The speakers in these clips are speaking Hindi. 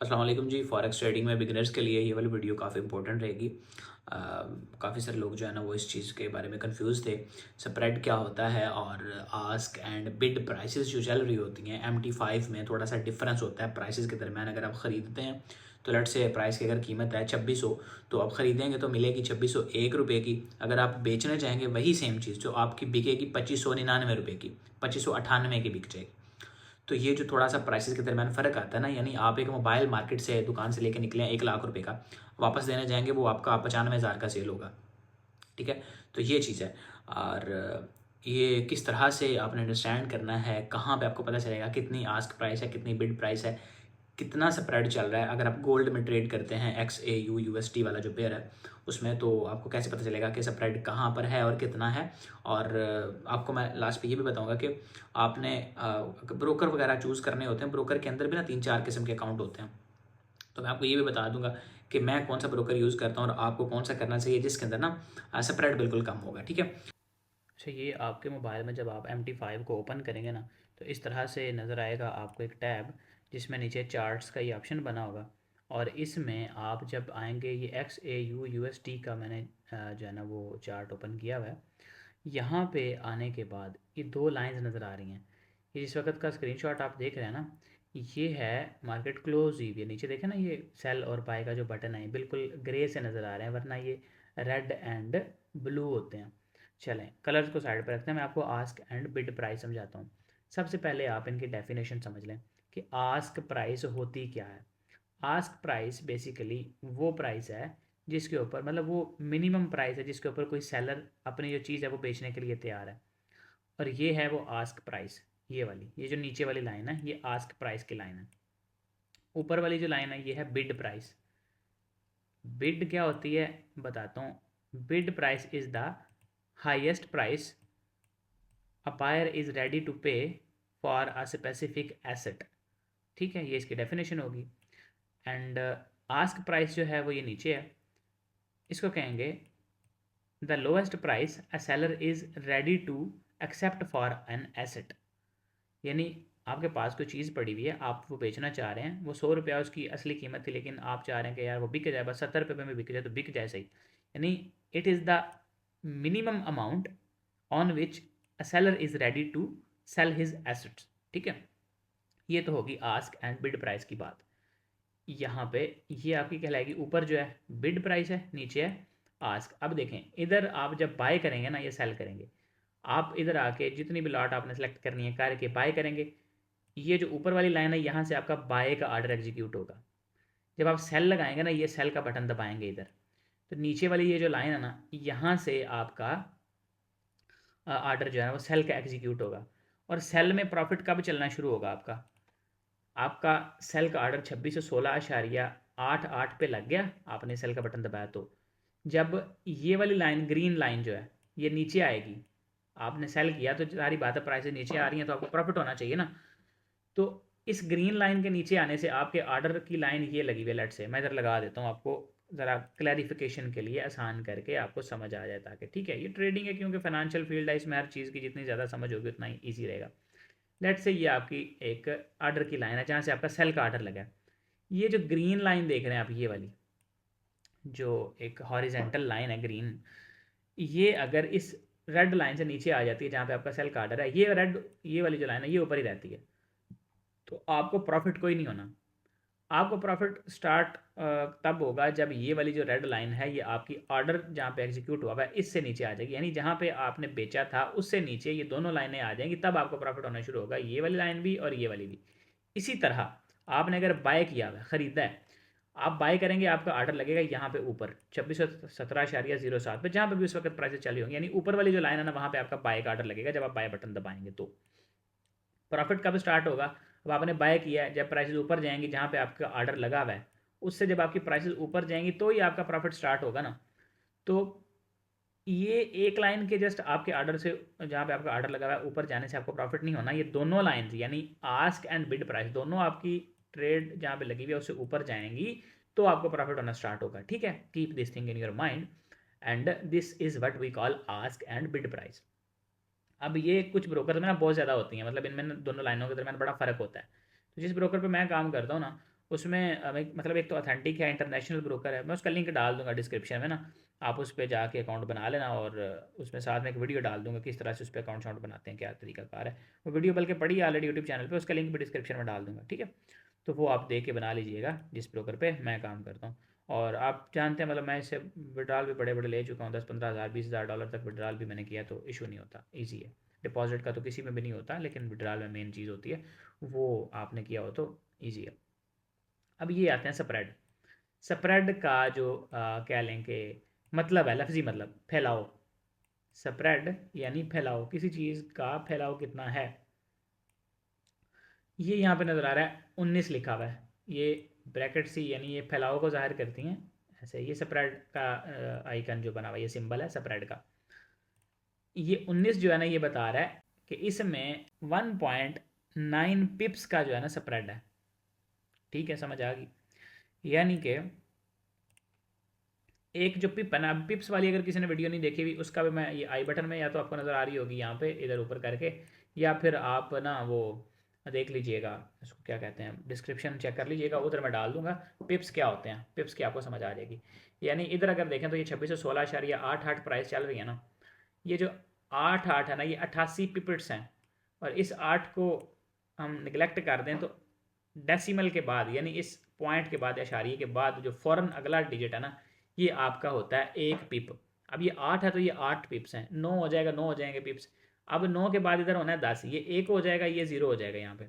अस्सलाम वालेकुम जी। फॉरेक्स ट्रेडिंग में बिगिनर्स के लिए ये वाली वीडियो काफ़ी इंपॉर्टेंट रहेगी। काफ़ी सारे लोग जो है ना वो इस चीज़ के बारे में कंफ्यूज थे। स्प्रेड क्या होता है और आस्क एंड बिड प्राइसेस जो चल रही होती हैं MT5 में थोड़ा सा डिफरेंस होता है प्राइसेस के दरमियान। अगर आप ख़रीदते हैं तो लेट से प्राइस की अगर कीमत है 2600, तो आप ख़रीदेंगे तो मिलेगी 2601 रुपये की। अगर आप बेचना चाहेंगे वही सेम चीज़ जो आपकी बिकेगी 2599 रुपये की, 2598 की बिक जाएगी। तो ये जो थोड़ा सा प्राइसेस के दरमियान फ़र्क आता है ना, यानी आप एक मोबाइल मार्केट से दुकान से लेके निकले 1 लाख रुपए का, वापस देने जाएंगे वो आपका 95,000 का सेल होगा। ठीक है, तो ये चीज़ है। और ये किस तरह से आपने अंडरस्टैंड करना है, कहाँ पे आपको पता चलेगा कितनी आस्क प्राइस है, कितनी बिड प्राइस है, कितना स्प्रेड चल रहा है। अगर आप गोल्ड में ट्रेड करते हैं XAU USD वाला जो पेयर है उसमें, तो आपको कैसे पता चलेगा कि स्प्रेड कहाँ पर है और कितना है। और आपको मैं लास्ट पे ये भी बताऊंगा कि आपने ब्रोकर वगैरह चूज़ करने होते हैं। ब्रोकर के अंदर भी ना 3-4 किस्म के अकाउंट होते हैं, तो मैं आपको ये भी बता दूंगा कि मैं कौन सा ब्रोकर यूज़ करता हूँ और आपको कौन सा करना चाहिए जिसके अंदर ना स्प्रेड बिल्कुल कम होगा। ठीक है। अच्छा, ये आपके मोबाइल में जब आप MT5 को ओपन करेंगे ना, तो इस तरह से नज़र आएगा आपको एक टैब, जिसमें नीचे चार्ट्स का ये ऑप्शन बना होगा। और इसमें आप जब आएंगे, ये XAU USD का मैंने जो है ना वो चार्ट ओपन किया हुआ है। यहाँ पे आने के बाद ये दो लाइंस नज़र आ रही हैं। ये जिस वक्त का स्क्रीनशॉट आप देख रहे हैं ना, ये है मार्केट क्लोज हुई हुई है। नीचे देखें ना, ये सेल और बाय का जो बटन है बिल्कुल ग्रे से नज़र आ रहे हैं, वरना ये रेड एंड ब्लू होते हैं। चलें, कलर्स को साइड पर रखते हैं, मैं आपको आस्क एंड बिड प्राइस समझाता हूँ। सबसे पहले आप इनकी डेफिनेशन समझ लें कि आस्क प्राइस होती क्या है। आस्क प्राइस बेसिकली वो प्राइस है जिसके ऊपर, मतलब वो मिनिमम प्राइस है जिसके ऊपर कोई सेलर अपनी जो चीज़ है वो बेचने के लिए तैयार है। और ये है वो आस्क प्राइस। ये वाली, ये जो नीचे वाली लाइन है ये आस्क प्राइस की लाइन है। ऊपर वाली जो लाइन है ये है बिड प्राइस। बिड क्या होती है बताता हूँ। Bid price is the highest price a buyer is ready to pay for a specific asset. ठीक है, ये इसकी डेफिनेशन होगी। एंड आस्क प्राइस जो है वो ये नीचे है। इसको कहेंगे the lowest price a seller is ready to accept for an asset. यानी आपके पास कोई चीज़ पड़ी हुई है, आप वो बेचना चाह रहे हैं, वो 100 रुपया उसकी असली कीमत थी, लेकिन आप चाह रहे हैं कि यार वो बिक जाए, बस 70 रुपये में बिक जाए तो बिक जाए सही। यानी it is the minimum amount on which a seller is ready to sell his assets. ठीक है, ये तो होगी आस्क एंड बिड प्राइस की बात। यहाँ पे ये आपकी कहलाएगी, ऊपर जो है बिड प्राइस है, नीचे है आस्क। अब देखें, इधर आप जब बाय करेंगे ना, ये सेल करेंगे, आप इधर आके जितनी भी लॉट आपने सेलेक्ट करनी है करके बाय करेंगे। ये जो ऊपर वाली लाइन है यहाँ से आपका बाय का ऑर्डर एग्जीक्यूट होगा। जब आप सेल लगाएंगे ना, ये सेल का बटन दबाएंगे इधर, तो नीचे वाली ये जो लाइन है ना, यहाँ से आपका ऑर्डर जो है वो सेल का एग्जीक्यूट होगा। और सेल में प्रॉफिट कब चलना शुरू होगा आपका। आपका सेल का ऑर्डर 2616.88 पे लग गया, आपने सेल का बटन दबाया तो जब ये वाली लाइन ग्रीन लाइन जो है ये नीचे आएगी, आपने सेल किया तो सारी बातें प्राइसेस नीचे आ रही हैं तो आपको प्रॉफिट होना चाहिए ना। तो इस ग्रीन लाइन के नीचे आने से आपके ऑर्डर की लाइन ये लगी हुई है। लेट से मैं इधर लगा देता हूँ आपको, ज़रा क्लैरिफिकेशन के लिए आसान करके आपको समझ आ जाए ताकि, ठीक है, ये ट्रेडिंग है क्योंकि फाइनेंशियल फील्ड है, इसमें हर चीज़ की जितनी ज़्यादा समझ होगी उतना ही ईजी रहेगा। लेट से ये आपकी एक ऑर्डर की लाइन है जहाँ से आपका सेल का ऑर्डर लगा है। ये जो ग्रीन लाइन देख रहे हैं आप, ये वाली जो एक हॉरिजेंटल लाइन है ग्रीन, ये अगर इस रेड लाइन से नीचे आ जाती है जहाँ पे आपका सेल का ऑर्डर है, ये रेड, ये वाली जो लाइन है ये ऊपर ही रहती है, तो आपको प्रॉफिट कोई नहीं होना। आपको प्रॉफिट स्टार्ट तब होगा जब ये वाली जो रेड लाइन है ये आपकी ऑर्डर जहाँ पे एग्जीक्यूट हुआ है इससे नीचे आ जाएगी, यानी जहाँ पे आपने बेचा था उससे नीचे ये दोनों लाइनें आ जाएंगी, तब आपको प्रॉफिट होना शुरू होगा, ये वाली लाइन भी और ये वाली भी। इसी तरह आपने अगर बाय किया हुआ है, ख़रीदा है, आप बाय करेंगे, आपका ऑर्डर लगेगा यहाँ पे ऊपर 2617.07 पे, जहाँ पे भी उस वक्त प्राइसेस चली होंगी, यानी ऊपर वाली जो लाइन है ना वहाँ पे आपका बाय का ऑर्डर लगेगा जब आप बाय बटन दबाएंगे। तो प्रॉफिट कब स्टार्ट होगा, अब आपने बाय किया है, जब प्राइसेस ऊपर जाएंगी जहाँ पे आपका ऑर्डर लगा हुआ है, उससे जब आपकी प्राइसेस ऊपर जाएंगी तो ही आपका प्रॉफिट स्टार्ट होगा ना। तो ये एक लाइन के जस्ट आपके ऑर्डर से, जहाँ पे आपका ऑर्डर लगा हुआ है, ऊपर जाने से आपको प्रॉफिट नहीं होना। ये दोनों लाइन्स यानी आस्क एंड बिड प्राइस दोनों आपकी ट्रेड जहाँ पे लगी हुई है उससे ऊपर जाएंगी तो आपको प्रॉफिट होना स्टार्ट होगा। ठीक है, keep this thing in your mind and this is what we call ask and bid price. अब ये कुछ ब्रोकर में ना बहुत ज़्यादा होती हैं, मतलब इनमें दोनों लाइनों के दरमियान बड़ा फ़र्क होता है। तो जिस ब्रोकर पे मैं काम करता हूँ ना, उसमें मतलब एक तो ऑथेंटिक है, इंटरनेशनल ब्रोकर है। मैं उसका लिंक डाल दूंगा डिस्क्रिप्शन में ना, आप उस पर जाके अकाउंट बना लेना, और उसमें साथ में एक वीडियो डाल दूंगा किस तरह से उस पर अकाउंट शाउंट बनाते हैं, क्या तरीकाकार है। वो वीडियो बल्कि पड़ी है ऑलरेडी यूट्यूब चैनल पे, उसका लिंक भी डिस्क्रिप्शन में डाल दूंगा, ठीक है। तो वो आप देख के बना लीजिएगा जिस ब्रोकर पे मैं काम करता हूँ। और आप जानते हैं मतलब मैं इससे विड्रॉल भी बड़े बड़े ले चुका हूँ, 10-15 हज़ार $20,000 तक विड्रॉल भी मैंने किया, तो इशू नहीं होता, ईजी है। डिपॉजिट का तो किसी में भी नहीं होता, लेकिन विड्रॉल में मेन चीज़ होती है, वो आपने किया हो तो ईजी है। अब ये आते हैं स्प्रेड। स्प्रेड का जो क्या लें कि मतलब है, लफ्ज़ी मतलब फैलाव। स्प्रेड यानी फैलाव, किसी चीज़ का फैलाव कितना है। ये यहाँ पे नज़र आ रहा है 19 लिखा हुआ है, ये ब्रैकेट सी यानी ये फैलाव को जाहिर करती हैं ऐसे। ये स्प्रेड का आइकन जो बना हुआ है, ये सिंबल है स्प्रेड का। ये 19 जो है ना, ये बता रहा है कि इसमें 1.9 पिप्स का जो है ना स्प्रेड है, ठीक है, समझ आ गई। यानी कि एक जो पिप है ना, पिप्स वाली अगर किसी ने वीडियो नहीं देखी हुई, उसका भी मैं ये आई बटन में या तो आपको नज़र आ रही होगी यहाँ पे इधर ऊपर करके, या फिर आप ना वो देख लीजिएगा, इसको क्या कहते हैं, डिस्क्रिप्शन चेक कर लीजिएगा, उधर मैं डाल दूंगा पिप्स क्या होते हैं, पिप्स की आपको समझ आ जाएगी। यानी इधर अगर देखें तो ये 2616.88 प्राइस चल रही है ना, ये जो 8 है ना, ये 88 पिपिट्स हैं। और इस 8 को हम निगलेक्ट कर दें तो डेसिमल के बाद यानी इस पॉइंट के बाद, इशारिये के बाद जो फ़ौरन अगला डिजिट है ना, ये आपका होता है 1 पिप। अब ये 8 है तो ये 8 पिप्स हैं, 9 हो जाएगा, 9 हो जाएंगे पिप्स। अब 9 के बाद इधर होना है 10, ये 1 हो जाएगा, ये 0 हो जाएगा यहाँ पे।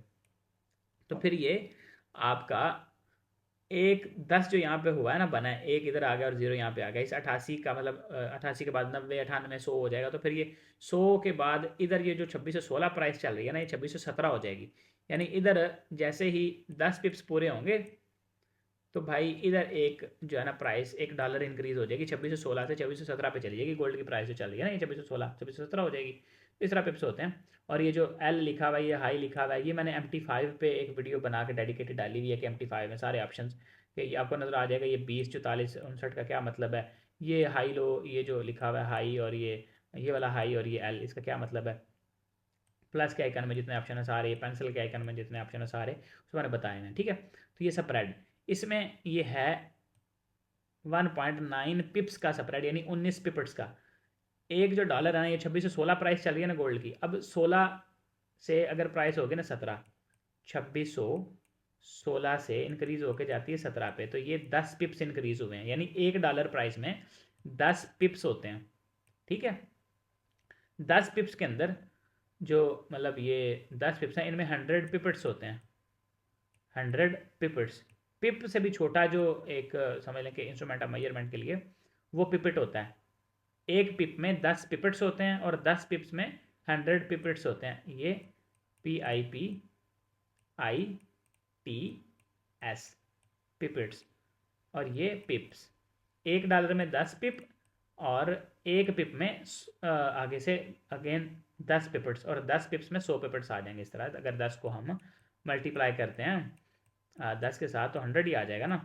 तो फिर ये आपका 1 10 जो यहाँ पे हुआ है ना, बना है, 1 इधर आ गया और 0 यहाँ पे आ गया। इस 88 का मतलब 88 के बाद 90, 98, 100 हो जाएगा। तो फिर ये 100 के बाद इधर ये जो 2616 प्राइस चल रही है ना, ये 2617 हो जाएगी। यानी इधर जैसे ही 10 पिप्स पूरे होंगे तो भाई इधर एक जो है ना प्राइस $1 इंक्रीज हो जाएगी, 2616 से 2617 पे चली जाएगी। गोल्ड की प्राइस जो चल रही है ना, ये 2616 2617 हो जाएगी। इस तरह पिप्स होते हैं। और ये जो एल लिखा हुआ है, ये हाई लिखा हुआ है, ये मैंने MT5 पे एक वीडियो बना के डेडिकेटेड डाली हुई है कि MT5 में सारे ऑप्शन कि आपको नज़र आ जाएगा, ये 20 44 59 का क्या मतलब है, ये हाई लो, ये जो लिखा हुआ है हाई, और ये वाला हाई और ये एल, इसका क्या मतलब है। प्लस के आइकन में जितने ऑप्शन है सारे, पेंसिल के आइकन में जितने ऑप्शन है सारे, उसको मैंने बताए हैं, ठीक है। तो ये स्प्रेड, इसमें ये है 1.9 पिप्स का स्प्रेड, यानी 19 पिप्स का। एक जो डॉलर है ना, ये 2616 प्राइस चल रही है ना गोल्ड की। अब 16 से अगर प्राइस होगी ना 17, 2616 से इंक्रीज होके जाती है 17 पे, तो ये 10 पिप्स इंक्रीज हुए हैं, यानी $1 प्राइस में 10 पिप्स होते हैं, ठीक है। 10 पिप्स के अंदर जो मतलब ये 10 पिप्स हैं, इनमें 100 पिप्स होते हैं, 100 पिप्स। पिप से भी छोटा जो एक समझ लें कि इंस्ट्रूमेंट ऑफ मेजरमेंट के लिए, वो पिपेट होता है। एक पिप में 10 पिपेट्स होते हैं और 10 पिप्स में 100 पिपेट्स होते हैं। ये PIPITS पिपेट्स, और ये पिप्स। $1 में 10 पिप, और एक पिप में आगे से अगेन 10 पिपेट्स, और 10 पिप्स में 100 पिपेट्स आ जाएंगे। इस तरह अगर 10 को हम मल्टीप्लाई करते हैं 10 के साथ तो 100 ही आ जाएगा ना।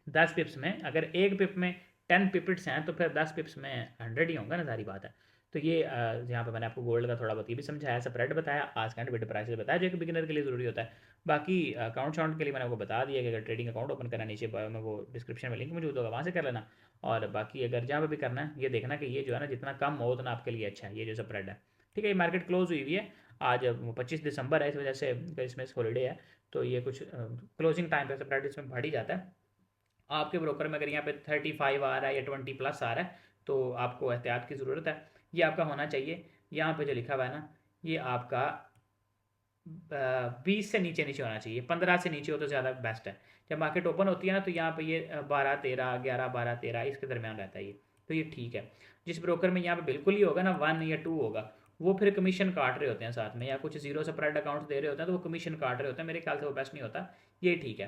10 पिप्स में अगर एक पिप में 10 पिपिट्स हैं तो फिर 10 पिप्स में 100 ही होंगे ना, सारी बात है। तो ये यहाँ पे मैंने आपको गोल्ड का थोड़ा बहुत ये भी समझाया, स्प्रेड बताया, आज का बिट प्राइसेस बताया, जो एक बिगिनर के लिए ज़रूरी होता है। बाकी अकाउंट शाउंट के लिए मैंने आपको बता दिया कि अगर ट्रेडिंग अकाउंट ओपन करना, नीचे में वो डिस्क्रिप्शन में लिंक मौजूद होगा, वहाँ से कर लेना। और बाकी अगर जहाँ पर भी करना है, ये देखना कि ये जो है ना, जितना कम हो उतना आपके लिए अच्छा है, ये जो स्प्रेड है, ठीक है। ये मार्केट क्लोज हुई है आज, 25 दिसंबर है, इस वजह से क्रिसमस हॉलीडे है, तो ये कुछ क्लोजिंग टाइम पे स्प्रेड इसमें बढ़ ही जाता है। आपके ब्रोकर में अगर यहाँ पे 35 आ रहा है या 20 प्लस आ रहा है, तो आपको एहतियात की ज़रूरत है। ये आपका होना चाहिए, यहाँ पे जो लिखा हुआ है ना, ये आपका 20 से नीचे नीचे होना चाहिए, 15 से नीचे हो तो ज़्यादा बेस्ट है। जब मार्केट ओपन होती है ना, तो यहाँ पे ये 12 13 11 12 13 इसके दरमियान रहता है ये, तो ये ठीक है। जिस ब्रोकर में यहाँ पे बिल्कुल ही होगा ना 1 या 2 होगा, वो फिर कमीशन काट रहे होते हैं साथ में, या कुछ जीरो स्प्रेड अकाउंट दे रहे होते हैं तो वो कमीशन काट रहे होते हैं, मेरे ख्याल से वो बेस्ट नहीं होता, ये ठीक है।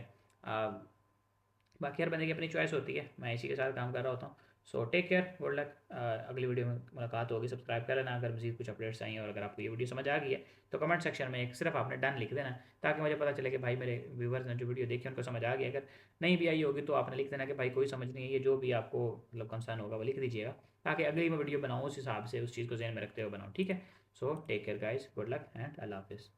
बाकी हर बंदे की अपनी चॉइस होती है, मैं इसी के साथ काम कर रहा होता हूँ। So take care, good luck. अगली वीडियो में मुलाकात होगी, सब्सक्राइब कर लेना अगर मजीद कुछ अपडेट्स आई हैं, और अगर आपको ये वीडियो समझ आ गई है तो कमेंट सेक्शन में एक सिर्फ आपने डन लिख देना, ताकि मुझे पता चले कि भाई मेरे व्यूवर्स ने जो वीडियो देखी उनको समझ आ गई। अगर नहीं भी आई होगी तो आपने लिख देना कि भाई कोई समझ नहीं है, ये जो भी आपको मतलब कंसर्न होगा वो लिख दीजिएगा, ताकि अगली मैं वीडियो बनाऊँ उस हिसाब से, उस चीज़ को ज़हन में रखते हुए बनाऊँ, ठीक है। So take care guys, good luck and अल्लाह हाफिज़।